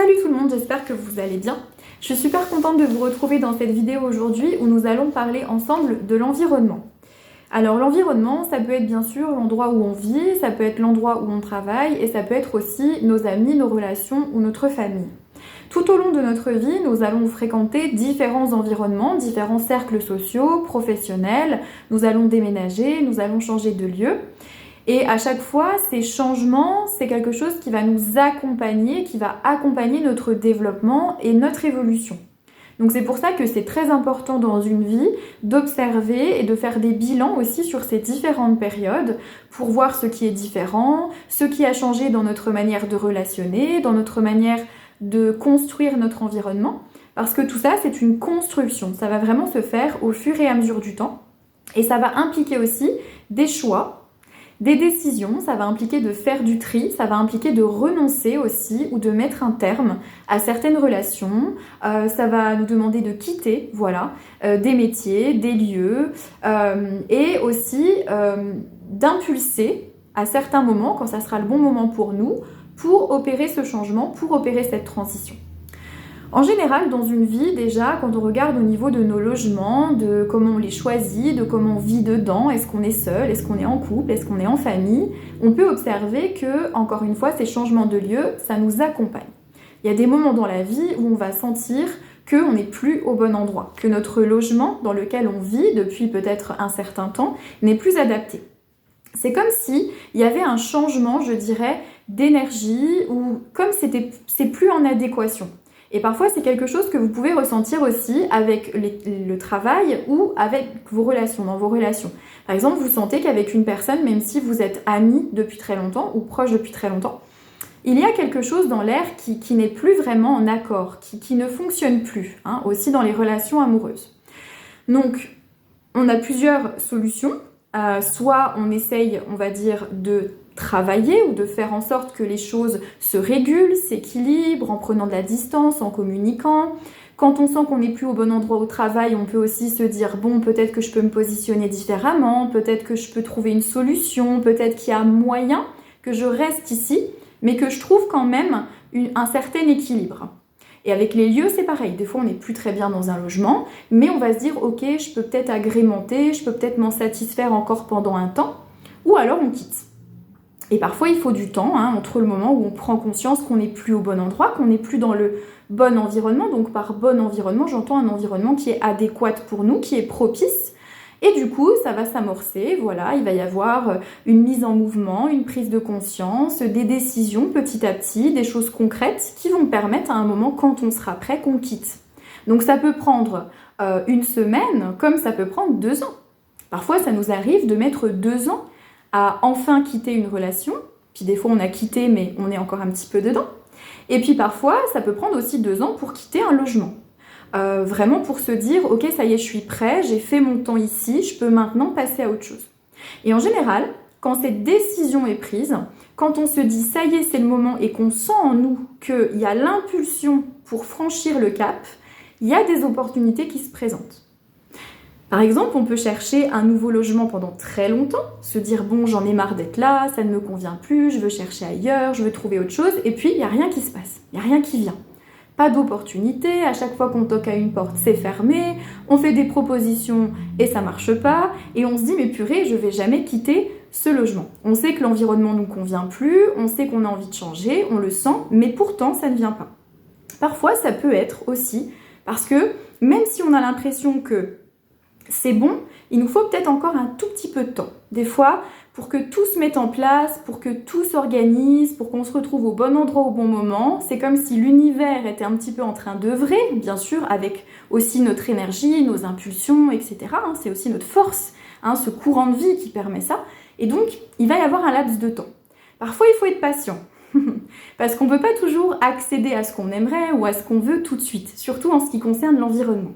Salut tout le monde, j'espère que vous allez bien. Je suis super contente de vous retrouver dans cette vidéo aujourd'hui où nous allons parler ensemble de l'environnement. Alors l'environnement, ça peut être bien sûr l'endroit où on vit, ça peut être l'endroit où on travaille et ça peut être aussi nos amis, nos relations ou notre famille. Tout au long de notre vie, nous allons fréquenter différents environnements, différents cercles sociaux, professionnels, nous allons déménager, nous allons changer de lieu. Et à chaque fois, ces changements, c'est quelque chose qui va nous accompagner, qui va accompagner notre développement et notre évolution. Donc c'est pour ça que c'est très important dans une vie d'observer et de faire des bilans aussi sur ces différentes périodes pour voir ce qui est différent, ce qui a changé dans notre manière de relationner, dans notre manière de construire notre environnement. Parce que tout ça, c'est une construction. Ça va vraiment se faire au fur et à mesure du temps. Et ça va impliquer aussi des choix, des décisions, ça va impliquer de faire du tri, ça va impliquer de renoncer aussi ou de mettre un terme à certaines relations, ça va nous demander de quitter, des métiers, des lieux et aussi d'impulser à certains moments, quand ça sera le bon moment pour nous, pour opérer ce changement, pour opérer cette transition. En général, dans une vie, déjà, quand on regarde au niveau de nos logements, de comment on les choisit, de comment on vit dedans, est-ce qu'on est seul, est-ce qu'on est en couple, est-ce qu'on est en famille, on peut observer que, encore une fois, ces changements de lieu, ça nous accompagne. Il y a des moments dans la vie où on va sentir qu'on n'est plus au bon endroit, que notre logement dans lequel on vit depuis peut-être un certain temps n'est plus adapté. C'est comme si il y avait un changement, je dirais, d'énergie ou comme c'est plus en adéquation. Et parfois, c'est quelque chose que vous pouvez ressentir aussi avec le travail ou avec vos relations, dans vos relations. Par exemple, vous sentez qu'avec une personne, même si vous êtes amis depuis très longtemps ou proches depuis très longtemps, il y a quelque chose dans l'air qui n'est plus vraiment en accord, qui ne fonctionne plus, aussi dans les relations amoureuses. Donc, on a plusieurs solutions. Soit on essaye, on va dire, de travailler ou de faire en sorte que les choses se régulent, s'équilibrent en prenant de la distance, en communiquant. Quand on sent qu'on n'est plus au bon endroit au travail, on peut aussi se dire bon, peut-être que je peux me positionner différemment, peut-être que je peux trouver une solution, peut-être qu'il y a moyen que je reste ici, mais que je trouve quand même un certain équilibre. Et avec les lieux, c'est pareil. Des fois, on n'est plus très bien dans un logement, mais on va se dire ok, je peux peut-être agrémenter, je peux peut-être m'en satisfaire encore pendant un temps, ou alors on quitte. Et parfois, il faut du temps entre le moment où on prend conscience qu'on n'est plus au bon endroit, qu'on n'est plus dans le bon environnement. Donc par bon environnement, j'entends un environnement qui est adéquat pour nous, qui est propice. Et du coup, ça va s'amorcer, il va y avoir une mise en mouvement, une prise de conscience, des décisions petit à petit, des choses concrètes qui vont permettre à un moment, quand on sera prêt, qu'on quitte. Donc ça peut prendre une semaine, comme ça peut prendre 2 ans. Parfois, ça nous arrive de mettre 2 ans à enfin quitter une relation, puis des fois on a quitté mais on est encore un petit peu dedans, et puis parfois ça peut prendre aussi 2 ans pour quitter un logement, vraiment pour se dire ok ça y est je suis prêt, j'ai fait mon temps ici, je peux maintenant passer à autre chose. Et en général, quand cette décision est prise, quand on se dit ça y est c'est le moment et qu'on sent en nous qu'il y a l'impulsion pour franchir le cap, il y a des opportunités qui se présentent. Par exemple, on peut chercher un nouveau logement pendant très longtemps, se dire bon, j'en ai marre d'être là, ça ne me convient plus, je veux chercher ailleurs, je veux trouver autre chose, et puis il n'y a rien qui se passe, il n'y a rien qui vient. Pas d'opportunité, à chaque fois qu'on toque à une porte, c'est fermé, on fait des propositions et ça marche pas, et on se dit mais purée, je vais jamais quitter ce logement. On sait que l'environnement ne nous convient plus, on sait qu'on a envie de changer, on le sent, mais pourtant ça ne vient pas. Parfois, ça peut être aussi parce que même si on a l'impression que c'est bon, il nous faut peut-être encore un tout petit peu de temps. Des fois, pour que tout se mette en place, pour que tout s'organise, pour qu'on se retrouve au bon endroit au bon moment, c'est comme si l'univers était un petit peu en train d'œuvrer, bien sûr, avec aussi notre énergie, nos impulsions, etc. C'est aussi notre force, ce courant de vie qui permet ça. Et donc, il va y avoir un laps de temps. Parfois, il faut être patient. Parce qu'on ne peut pas toujours accéder à ce qu'on aimerait ou à ce qu'on veut tout de suite, surtout en ce qui concerne l'environnement.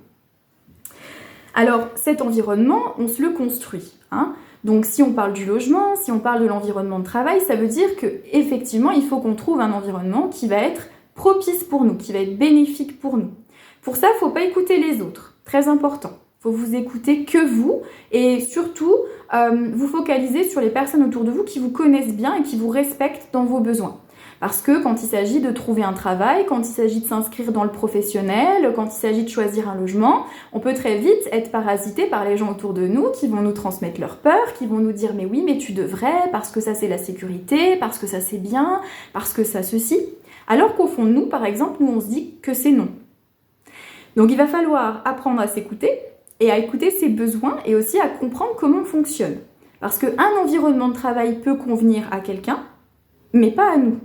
Alors, cet environnement, on se le construit. Donc, si on parle du logement, si on parle de l'environnement de travail, ça veut dire qu'effectivement, il faut qu'on trouve un environnement qui va être propice pour nous, qui va être bénéfique pour nous. Pour ça, il ne faut pas écouter les autres. Très important. Il faut vous écouter que vous et surtout, vous focaliser sur les personnes autour de vous qui vous connaissent bien et qui vous respectent dans vos besoins. Parce que quand il s'agit de trouver un travail, quand il s'agit de s'inscrire dans le professionnel, quand il s'agit de choisir un logement, on peut très vite être parasité par les gens autour de nous qui vont nous transmettre leur peur, qui vont nous dire mais oui, mais tu devrais, parce que ça c'est la sécurité, parce que ça c'est bien, parce que ça ceci. Alors qu'au fond de nous, par exemple, nous on se dit que c'est non. Donc il va falloir apprendre à s'écouter et à écouter ses besoins et aussi à comprendre comment on fonctionne. Parce qu'un environnement de travail peut convenir à quelqu'un, mais pas à nous.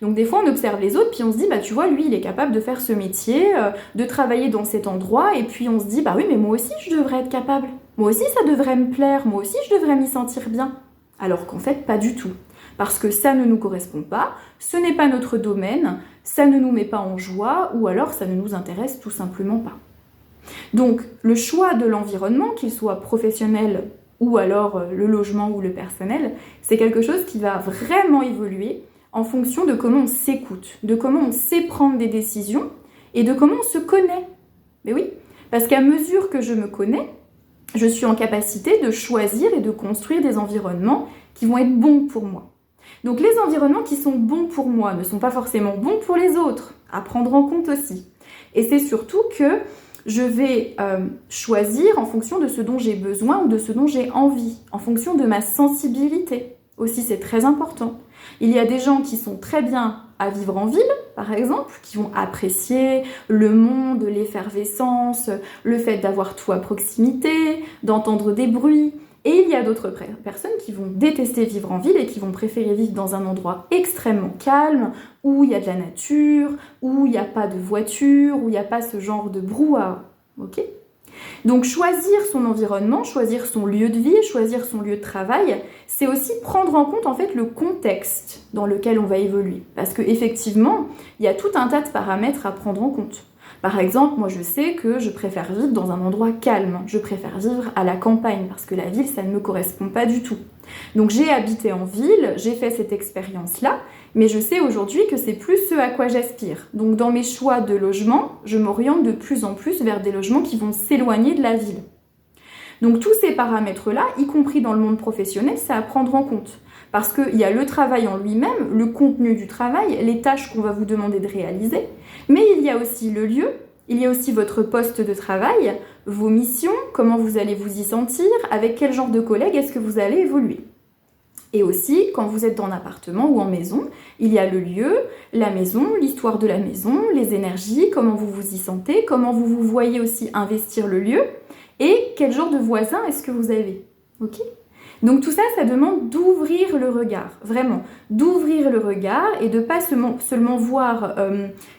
Donc des fois on observe les autres puis on se dit bah tu vois lui il est capable de faire ce métier, de travailler dans cet endroit et puis on se dit bah oui mais moi aussi je devrais être capable, moi aussi ça devrait me plaire, moi aussi je devrais m'y sentir bien. Alors qu'en fait pas du tout, parce que ça ne nous correspond pas, ce n'est pas notre domaine, ça ne nous met pas en joie ou alors ça ne nous intéresse tout simplement pas. Donc le choix de l'environnement, qu'il soit professionnel ou alors le logement ou le personnel, c'est quelque chose qui va vraiment évoluer en fonction de comment on s'écoute, de comment on sait prendre des décisions et de comment on se connaît. Mais oui, parce qu'à mesure que je me connais, je suis en capacité de choisir et de construire des environnements qui vont être bons pour moi. Donc les environnements qui sont bons pour moi ne sont pas forcément bons pour les autres, à prendre en compte aussi. Et c'est surtout que je vais choisir en fonction de ce dont j'ai besoin ou de ce dont j'ai envie, en fonction de ma sensibilité. Aussi, c'est très important. Il y a des gens qui sont très bien à vivre en ville, par exemple, qui vont apprécier le monde, l'effervescence, le fait d'avoir tout à proximité, d'entendre des bruits. Et il y a d'autres personnes qui vont détester vivre en ville et qui vont préférer vivre dans un endroit extrêmement calme, où il y a de la nature, où il n'y a pas de voiture, où il n'y a pas ce genre de brouhaha. Ok ? Donc choisir son environnement, choisir son lieu de vie, choisir son lieu de travail, c'est aussi prendre en compte en fait le contexte dans lequel on va évoluer. Parce qu'effectivement, il y a tout un tas de paramètres à prendre en compte. Par exemple, moi je sais que je préfère vivre dans un endroit calme, je préfère vivre à la campagne parce que la ville ça ne me correspond pas du tout. Donc j'ai habité en ville, j'ai fait cette expérience-là, mais je sais aujourd'hui que c'est plus ce à quoi j'aspire. Donc dans mes choix de logement, je m'oriente de plus en plus vers des logements qui vont s'éloigner de la ville. Donc tous ces paramètres-là, y compris dans le monde professionnel, c'est à prendre en compte. Parce qu'il y a le travail en lui-même, le contenu du travail, les tâches qu'on va vous demander de réaliser, mais il y a aussi le lieu, il y a aussi votre poste de travail, vos missions, comment vous allez vous y sentir, avec quel genre de collègues est-ce que vous allez évoluer. Et aussi, quand vous êtes en appartement ou en maison, il y a le lieu, la maison, l'histoire de la maison, les énergies, comment vous vous y sentez, comment vous vous voyez aussi investir le lieu, et quel genre de voisin est-ce que vous avez. Ok ? Donc tout ça, ça demande d'ouvrir le regard, vraiment, d'ouvrir le regard et de ne pas seulement voir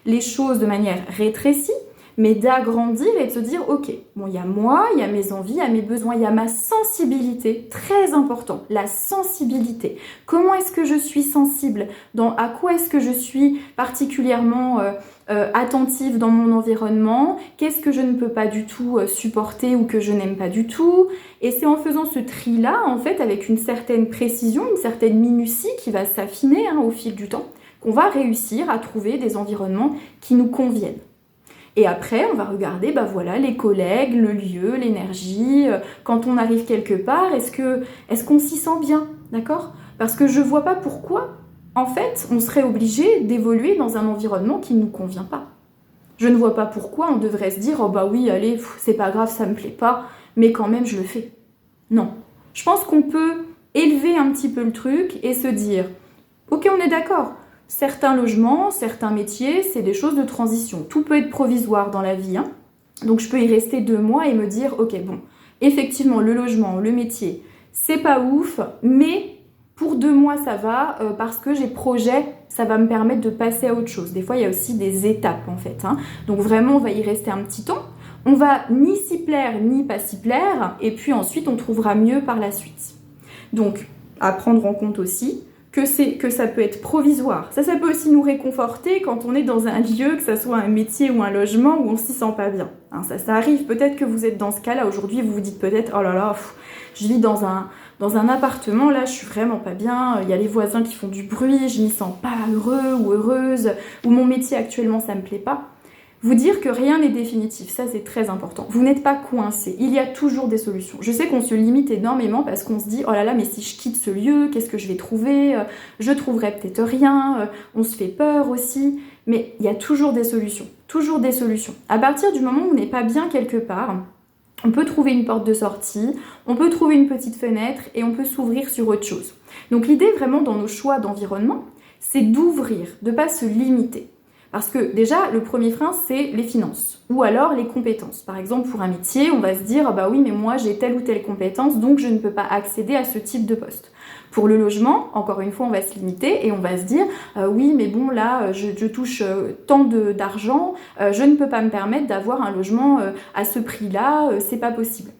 les choses de manière rétrécie, mais d'agrandir et de se dire, ok, bon, il y a moi, il y a mes envies, il y a mes besoins, il y a ma sensibilité, très important, la sensibilité. Comment est-ce que je suis sensible? À quoi est-ce que je suis particulièrement attentive dans mon environnement? Qu'est-ce que je ne peux pas du tout supporter ou que je n'aime pas du tout? Et c'est en faisant ce tri-là, en fait, avec une certaine précision, une certaine minutie qui va s'affiner au fil du temps, qu'on va réussir à trouver des environnements qui nous conviennent. Et après, on va regarder, les collègues, le lieu, l'énergie. Quand on arrive quelque part, est-ce qu'on s'y sent bien, d'accord? Parce que je vois pas pourquoi, en fait, on serait obligé d'évoluer dans un environnement qui ne nous convient pas. Je ne vois pas pourquoi on devrait se dire, oui, allez, c'est pas grave, ça me plaît pas, mais quand même, je le fais. Non. Je pense qu'on peut élever un petit peu le truc et se dire, ok, on est d'accord. Certains logements, certains métiers, c'est des choses de transition. Tout peut être provisoire dans la vie. Donc je peux y rester 2 mois et me dire, ok, bon, effectivement, le logement, le métier, c'est pas ouf, mais pour 2 mois, ça va, parce que j'ai projet, ça va me permettre de passer à autre chose. Des fois, il y a aussi des étapes, en fait. Donc vraiment, on va y rester un petit temps. On va ni s'y plaire, ni pas s'y plaire, et puis ensuite, on trouvera mieux par la suite. Donc, à prendre en compte aussi, que ça peut être provisoire. Ça peut aussi nous réconforter quand on est dans un lieu, que ça soit un métier ou un logement où on s'y sent pas bien. Ça arrive, peut-être que vous êtes dans ce cas-là. Aujourd'hui, vous vous dites peut-être, oh là là, je vis dans un appartement, là, je suis vraiment pas bien, il y a les voisins qui font du bruit, je m'y sens pas heureux ou heureuse, ou mon métier actuellement, ça me plaît pas. Vous dire que rien n'est définitif, ça c'est très important. Vous n'êtes pas coincé, il y a toujours des solutions. Je sais qu'on se limite énormément parce qu'on se dit « Oh là là, mais si je quitte ce lieu, qu'est-ce que je vais trouver ? Je trouverai peut-être rien. » On se fait peur aussi. Mais il y a toujours des solutions. Toujours des solutions. À partir du moment où on n'est pas bien quelque part, on peut trouver une porte de sortie, on peut trouver une petite fenêtre et on peut s'ouvrir sur autre chose. Donc l'idée vraiment dans nos choix d'environnement, c'est d'ouvrir, de ne pas se limiter. Parce que déjà, le premier frein, c'est les finances ou alors les compétences. Par exemple, pour un métier, on va se dire « bah oui, mais moi j'ai telle ou telle compétence, donc je ne peux pas accéder à ce type de poste ». Pour le logement, encore une fois, on va se limiter et on va se dire « oui, mais bon, là, je touche tant d'argent, je ne peux pas me permettre d'avoir un logement à ce prix-là, c'est pas possible ».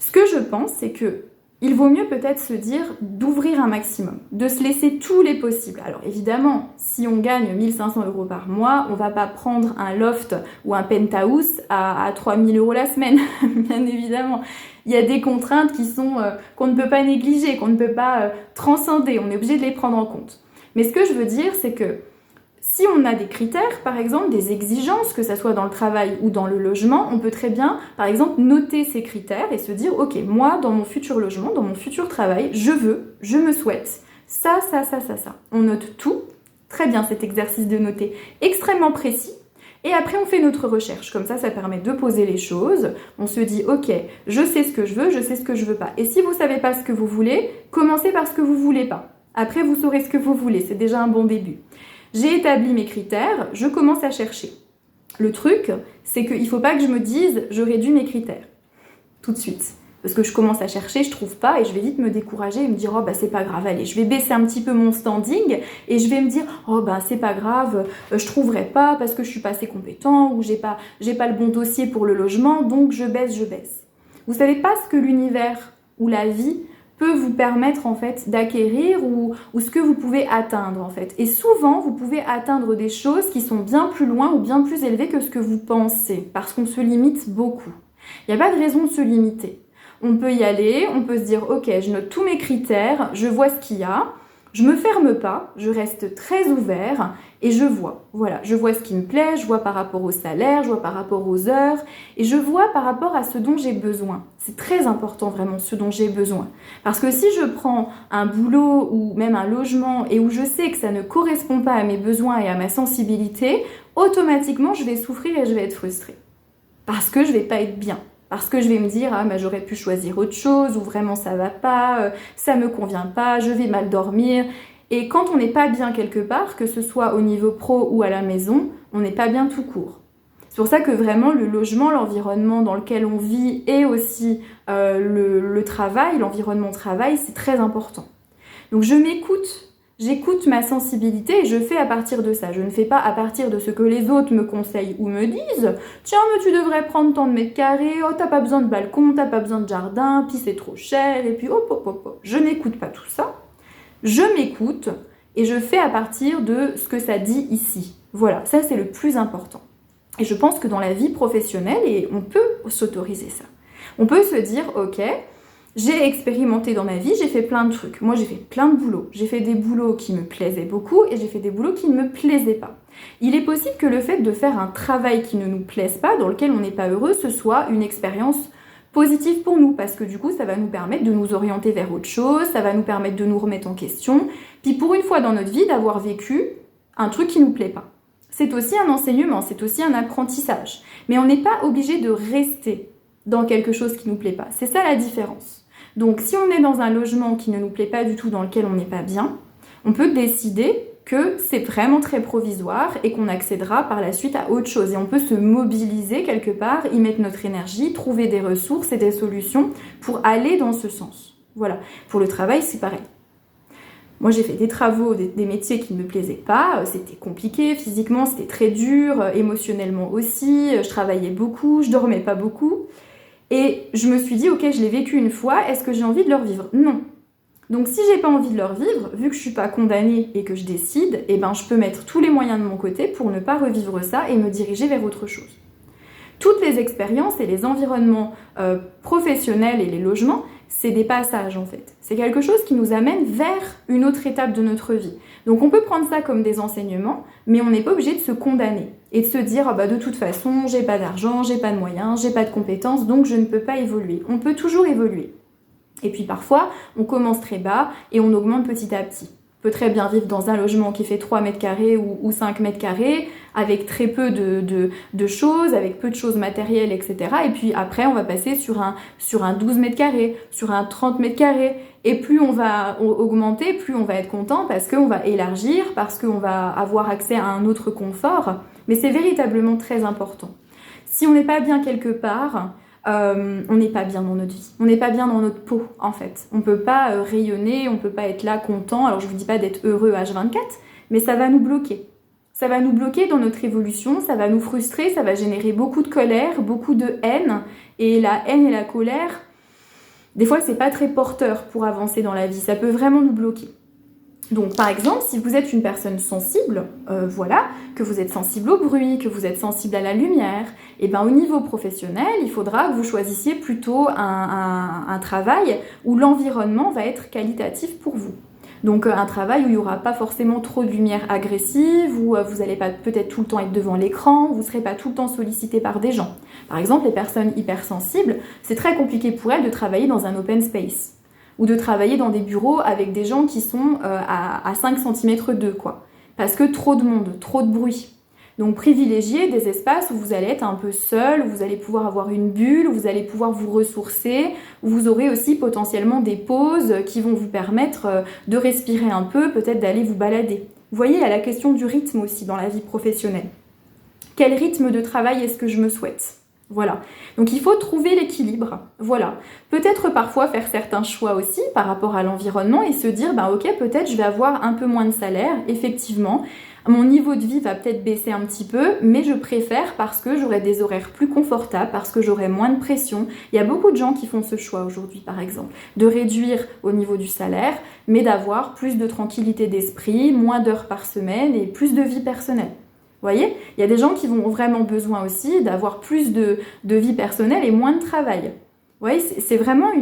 Ce que je pense, c'est que il vaut mieux peut-être se dire d'ouvrir un maximum, de se laisser tous les possibles. Alors évidemment, si on gagne 1 500 € par mois, on va pas prendre un loft ou un penthouse à 3 000 € la semaine, bien évidemment. Il y a des contraintes qui sont qu'on ne peut pas négliger, qu'on ne peut pas transcender, on est obligé de les prendre en compte. Mais ce que je veux dire, c'est que si on a des critères, par exemple, des exigences, que ce soit dans le travail ou dans le logement, on peut très bien, par exemple, noter ces critères et se dire « Ok, moi, dans mon futur logement, dans mon futur travail, je me souhaite ça, ça, ça, ça, ça. » On note tout. Très bien, cet exercice de noter extrêmement précis. Et après, on fait notre recherche. Comme ça permet de poser les choses. On se dit « Ok, je sais ce que je veux, je sais ce que je veux pas. » Et si vous ne savez pas ce que vous voulez, commencez par ce que vous ne voulez pas. Après, vous saurez ce que vous voulez. C'est déjà un bon début. J'ai établi mes critères, je commence à chercher. Le truc, c'est qu'il ne faut pas que je me dise « je réduis mes critères » tout de suite. Parce que je commence à chercher, je ne trouve pas et je vais vite me décourager et me dire « oh bah c'est pas grave, allez, je vais baisser un petit peu mon standing et je vais me dire « oh bah c'est pas grave, je trouverai pas parce que je suis pas assez compétent ou j'ai pas le bon dossier pour le logement, donc je baisse. » Vous savez pas ce que l'univers ou la vie peut vous permettre en fait d'acquérir ou ce que vous pouvez atteindre en fait. Et souvent, vous pouvez atteindre des choses qui sont bien plus loin ou bien plus élevées que ce que vous pensez, parce qu'on se limite beaucoup. Il n'y a pas de raison de se limiter. On peut y aller, on peut se dire « ok, je note tous mes critères, je vois ce qu'il y a, je me ferme pas, je reste très ouvert et je vois. Voilà, je vois ce qui me plaît, je vois par rapport au salaire, je vois par rapport aux heures et je vois par rapport à ce dont j'ai besoin. C'est très important vraiment ce dont j'ai besoin. Parce que si je prends un boulot ou même un logement et où je sais que ça ne correspond pas à mes besoins et à ma sensibilité, automatiquement je vais souffrir et je vais être frustrée. Parce que je vais pas être bien. Parce que je vais me dire, ah, bah, j'aurais pu choisir autre chose, ou vraiment ça va pas, ça me convient pas, je vais mal dormir. Et quand on n'est pas bien quelque part, que ce soit au niveau pro ou à la maison, on n'est pas bien tout court. C'est pour ça que vraiment le logement, l'environnement dans lequel on vit et aussi le travail, l'environnement travail, c'est très important. Donc je m'écoute. J'écoute ma sensibilité et je fais à partir de ça. Je ne fais pas à partir de ce que les autres me conseillent ou me disent. Tiens, mais tu devrais prendre tant de mètres carrés, oh, t'as pas besoin de balcon, t'as pas besoin de jardin, puis c'est trop cher, et puis hop, hop, hop, hop. Je n'écoute pas tout ça. Je m'écoute et je fais à partir de ce que ça dit ici. Voilà, ça c'est le plus important. Et je pense que dans la vie professionnelle, et on peut s'autoriser ça. On peut se dire, ok, j'ai expérimenté dans ma vie, j'ai fait plein de trucs. Moi, j'ai fait plein de boulots. J'ai fait des boulots qui me plaisaient beaucoup et j'ai fait des boulots qui ne me plaisaient pas. Il est possible que le fait de faire un travail qui ne nous plaise pas, dans lequel on n'est pas heureux, ce soit une expérience positive pour nous. Parce que du coup, ça va nous permettre de nous orienter vers autre chose, ça va nous permettre de nous remettre en question. Puis pour une fois dans notre vie, d'avoir vécu un truc qui ne nous plaît pas. C'est aussi un enseignement, c'est aussi un apprentissage. Mais on n'est pas obligé de rester dans quelque chose qui ne nous plaît pas. C'est ça la différence. Donc, si on est dans un logement qui ne nous plaît pas du tout, dans lequel on n'est pas bien, on peut décider que c'est vraiment très provisoire et qu'on accédera par la suite à autre chose. Et on peut se mobiliser quelque part, y mettre notre énergie, trouver des ressources et des solutions pour aller dans ce sens. Voilà. Pour le travail, c'est pareil. Moi, j'ai fait des travaux, des métiers qui ne me plaisaient pas. C'était compliqué, physiquement, c'était très dur, émotionnellement aussi. Je travaillais beaucoup, je dormais pas beaucoup. Et je me suis dit, ok, je l'ai vécu une fois, est-ce que j'ai envie de le revivre ? Non. Donc si j'ai pas envie de le revivre, vu que je suis pas condamnée et que je décide, eh ben je peux mettre tous les moyens de mon côté pour ne pas revivre ça et me diriger vers autre chose. Toutes les expériences et les environnements professionnels et les logements, c'est des passages en fait. C'est quelque chose qui nous amène vers une autre étape de notre vie. Donc on peut prendre ça comme des enseignements, mais on n'est pas obligé de se condamner et de se dire ah bah de toute façon j'ai pas d'argent, j'ai pas de moyens, j'ai pas de compétences, donc je ne peux pas évoluer. On peut toujours évoluer. Et puis parfois on commence très bas et on augmente petit à petit. On peut très bien vivre dans un logement qui fait 3 mètres carrés ou 5 mètres carrés, avec très peu de choses, avec peu de choses matérielles, etc. Et puis après, on va passer sur un 12 mètres carrés, sur un 30 mètres carrés. Et plus on va augmenter, plus on va être content parce qu'on va élargir, parce qu'on va avoir accès à un autre confort. Mais c'est véritablement très important. Si on n'est pas bien quelque part, on n'est pas bien dans notre vie, on n'est pas bien dans notre peau en fait. On peut pas rayonner, on peut pas être là content. Alors je vous dis pas d'être heureux H24, mais ça va nous bloquer. Ça va nous bloquer dans notre évolution, ça va nous frustrer, ça va générer beaucoup de colère, beaucoup de haine. Et la haine et la colère, des fois c'est pas très porteur pour avancer dans la vie, ça peut vraiment nous bloquer. Donc par exemple, si vous êtes une personne sensible, que vous êtes sensible au bruit, que vous êtes sensible à la lumière, et bien au niveau professionnel, il faudra que vous choisissiez plutôt un travail où l'environnement va être qualitatif pour vous. Donc un travail où il n'y aura pas forcément trop de lumière agressive, où vous n'allez pas peut-être tout le temps être devant l'écran, où vous ne serez pas tout le temps sollicité par des gens. Par exemple, les personnes hypersensibles, c'est très compliqué pour elles de travailler dans un open space ou de travailler dans des bureaux avec des gens qui sont à 5 cm d'eux, quoi. Parce que trop de monde, trop de bruit. Donc privilégiez des espaces où vous allez être un peu seul, où vous allez pouvoir avoir une bulle, où vous allez pouvoir vous ressourcer, où vous aurez aussi potentiellement des pauses qui vont vous permettre de respirer un peu, peut-être d'aller vous balader. Vous voyez, il y a la question du rythme aussi dans la vie professionnelle. Quel rythme de travail est-ce que je me souhaite ? Voilà. Donc il faut trouver l'équilibre. Voilà. Peut-être parfois faire certains choix aussi par rapport à l'environnement et se dire, ok, peut-être je vais avoir un peu moins de salaire, effectivement. Mon niveau de vie va peut-être baisser un petit peu, mais je préfère parce que j'aurai des horaires plus confortables, parce que j'aurai moins de pression. Il y a beaucoup de gens qui font ce choix aujourd'hui, par exemple, de réduire au niveau du salaire, mais d'avoir plus de tranquillité d'esprit, moins d'heures par semaine et plus de vie personnelle. Vous voyez, il y a des gens qui vont vraiment besoin aussi d'avoir plus de vie personnelle et moins de travail. Vous voyez, c'est vraiment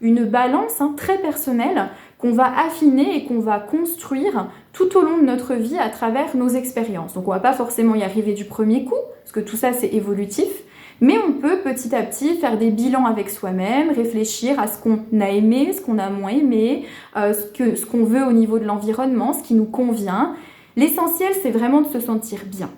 une balance très personnelle qu'on va affiner et qu'on va construire tout au long de notre vie à travers nos expériences. Donc on ne va pas forcément y arriver du premier coup, parce que tout ça c'est évolutif, mais on peut petit à petit faire des bilans avec soi-même, réfléchir à ce qu'on a aimé, ce qu'on a moins aimé, ce qu'on veut au niveau de l'environnement, ce qui nous convient. L'essentiel, c'est vraiment de se sentir bien.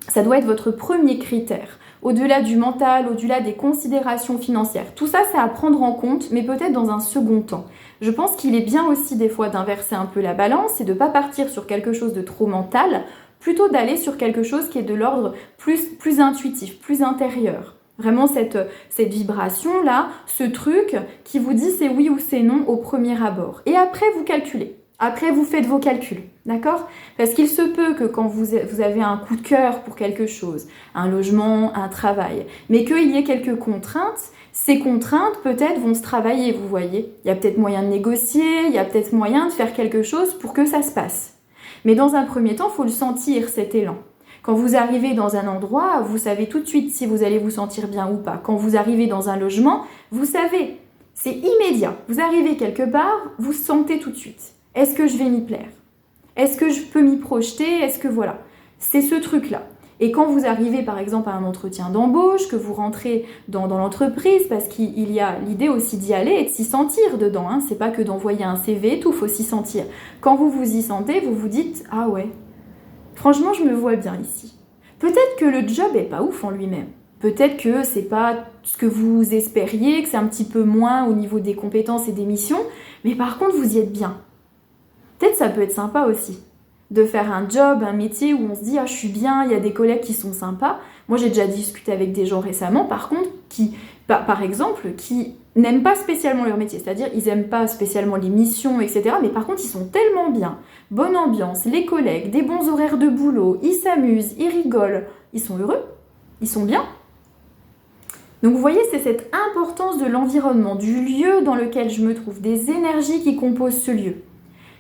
Ça doit être votre premier critère. Au-delà du mental, au-delà des considérations financières. Tout ça, c'est à prendre en compte, mais peut-être dans un second temps. Je pense qu'il est bien aussi des fois d'inverser un peu la balance et de ne pas partir sur quelque chose de trop mental, plutôt d'aller sur quelque chose qui est de l'ordre plus intuitif, plus intérieur. Vraiment cette vibration-là, ce truc qui vous dit c'est oui ou c'est non au premier abord. Et après, vous calculez. Après, vous faites vos calculs, d'accord ? Parce qu'il se peut que quand vous avez un coup de cœur pour quelque chose, un logement, un travail, mais qu'il y ait quelques contraintes, ces contraintes peut-être vont se travailler, vous voyez ? Il y a peut-être moyen de négocier, il y a peut-être moyen de faire quelque chose pour que ça se passe. Mais dans un premier temps, il faut le sentir, cet élan. Quand vous arrivez dans un endroit, vous savez tout de suite si vous allez vous sentir bien ou pas. Quand vous arrivez dans un logement, vous savez, c'est immédiat. Vous arrivez quelque part, vous sentez tout de suite. Est-ce que je vais m'y plaire ? Est-ce que je peux m'y projeter ? Est-ce que voilà ? C'est ce truc-là. Et quand vous arrivez par exemple à un entretien d'embauche, que vous rentrez dans l'entreprise, parce qu'il y a l'idée aussi d'y aller et de s'y sentir dedans. C'est pas que d'envoyer un CV, tout, faut s'y sentir. Quand vous vous y sentez, vous vous dites « Ah ouais, franchement je me vois bien ici ». Peut-être que le job est pas ouf en lui-même. Peut-être que c'est pas ce que vous espériez, que c'est un petit peu moins au niveau des compétences et des missions, mais par contre vous y êtes bien. Peut-être ça peut être sympa aussi, de faire un job, un métier où on se dit « Ah, je suis bien, il y a des collègues qui sont sympas ». Moi, j'ai déjà discuté avec des gens récemment, par contre, par exemple, qui n'aiment pas spécialement leur métier. C'est-à-dire, ils n'aiment pas spécialement les missions, etc. Mais par contre, ils sont tellement bien. Bonne ambiance, les collègues, des bons horaires de boulot, ils s'amusent, ils rigolent. Ils sont heureux, ils sont bien. Donc vous voyez, c'est cette importance de l'environnement, du lieu dans lequel je me trouve, des énergies qui composent ce lieu.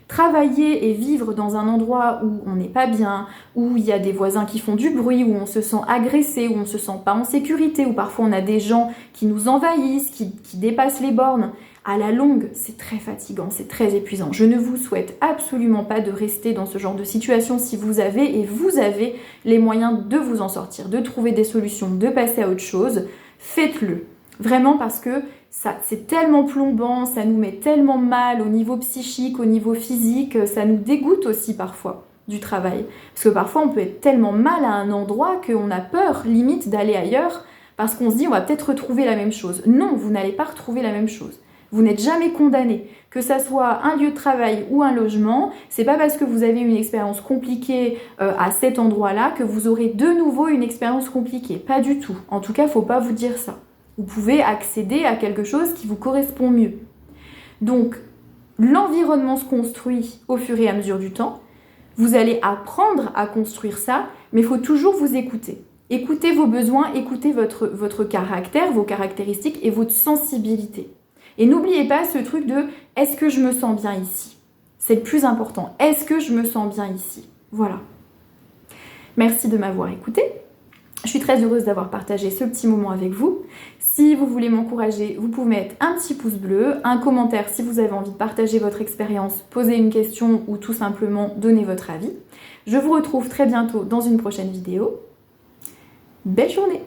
Travailler et vivre dans un endroit où on n'est pas bien, où il y a des voisins qui font du bruit, où on se sent agressé, où on ne se sent pas en sécurité, où parfois on a des gens qui nous envahissent, qui dépassent les bornes. À la longue, c'est très fatigant, c'est très épuisant. Je ne vous souhaite absolument pas de rester dans ce genre de situation si vous avez les moyens de vous en sortir, de trouver des solutions, de passer à autre chose. Faites-le. Vraiment parce que ça, c'est tellement plombant, ça nous met tellement mal au niveau psychique, au niveau physique, ça nous dégoûte aussi parfois du travail. Parce que parfois on peut être tellement mal à un endroit qu'on a peur limite d'aller ailleurs parce qu'on se dit on va peut-être retrouver la même chose. Non, vous n'allez pas retrouver la même chose. Vous n'êtes jamais condamné. Que ça soit un lieu de travail ou un logement, c'est pas parce que vous avez une expérience compliquée à cet endroit-là que vous aurez de nouveau une expérience compliquée. Pas du tout. En tout cas, faut pas vous dire ça. Vous pouvez accéder à quelque chose qui vous correspond mieux. Donc, l'environnement se construit au fur et à mesure du temps. Vous allez apprendre à construire ça, mais il faut toujours vous écouter. Écoutez vos besoins, écoutez votre caractère, vos caractéristiques et votre sensibilité. Et n'oubliez pas ce truc de « est-ce que je me sens bien ici ?» C'est le plus important. Est-ce que je me sens bien ici? Voilà. Merci de m'avoir écouté. Je suis très heureuse d'avoir partagé ce petit moment avec vous. Si vous voulez m'encourager, vous pouvez mettre un petit pouce bleu, un commentaire si vous avez envie de partager votre expérience, poser une question ou tout simplement donner votre avis. Je vous retrouve très bientôt dans une prochaine vidéo. Belle journée!